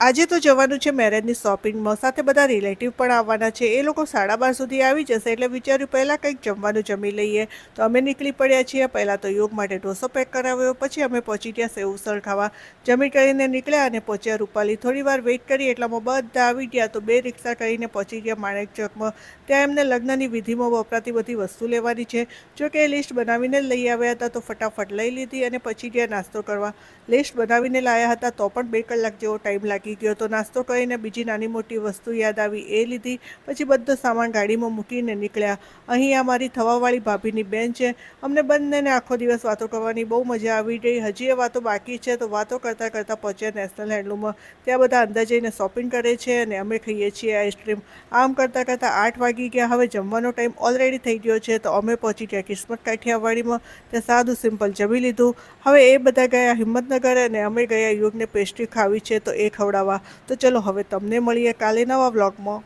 આજે તો જવાનું છે મેરેજની શોપિંગમાં, સાથે બધા રિલેટિવ પણ આવવાના છે. એ લોકો 12:30 સુધી આવી જશે એટલે વિચાર્યું પહેલાં કંઈક જમવાનું જમી લઈએ. તો અમે નીકળી પડ્યા છીએ. પહેલાં તો યોગ માટે ઢોસો પેક કરાવ્યો, પછી અમે પહોંચી ગયા સેવ ઉસળ ખાવા. જમી કરીને નીકળ્યા અને પહોંચ્યા રૂપાલી. થોડી વાર વેઇટ કરી એટલામાં બધા આવી ગયા તો 2 રિક્ષા કરીને પહોંચી ગયા માણેક ચોકમાં. ત્યાં એમને લગ્નની વિધિમાં વપરાતી બધી વસ્તુ લેવાની છે. જો કે એ લિસ્ટ બનાવીને જ લઈ આવ્યા હતા તો ફટાફટ લઈ લીધી અને પછી ગયા નાસ્તો કરવા. લિસ્ટ બનાવીને લાવ્યા હતા તો પણ 2 કલાક જેવો ટાઈમ લાગી ગયો. તો નાસ્તો કરીને બીજી નાની મોટી વસ્તુ યાદ આવી એ લીધી. પછી બધો સામાન ગાડીમાં મૂકીને નીકળ્યા. અહીં આ મારી થવાવાળી ભાભીની બેન છે. અમને બંનેને આખો દિવસ વાતો કરવાની બહુ મજા આવી ગઈ. હજી એ વાતો બાકી છે. તો વાતો કરતાં કરતાં પહોંચ્યા નેશનલ હેન્ડલૂમમાં. ત્યાં બધા અંદર જઈને શોપિંગ કરે છે અને અમે ખાઈએ છીએ આઈસ્ક્રીમ. આમ કરતાં કરતાં 8 વાગી ગયા. હવે જમવાનો ટાઈમ ઓલરેડી થઈ ગયો છે. તો અમે પહોંચી ગયા કિસ્મત કાઠિયાવાડીમાં. ત્યાં સાદું સિમ્પલ જમી લીધું. હવે એ બધા ગયા હિંમતનગર અને અમે ગયા યુગને પેસ્ટ્રી ખાવી છે તો એ ખવડાવવા. તો ચલો હવે તમને મળીએ કાલે નવા વ્લોગમાં.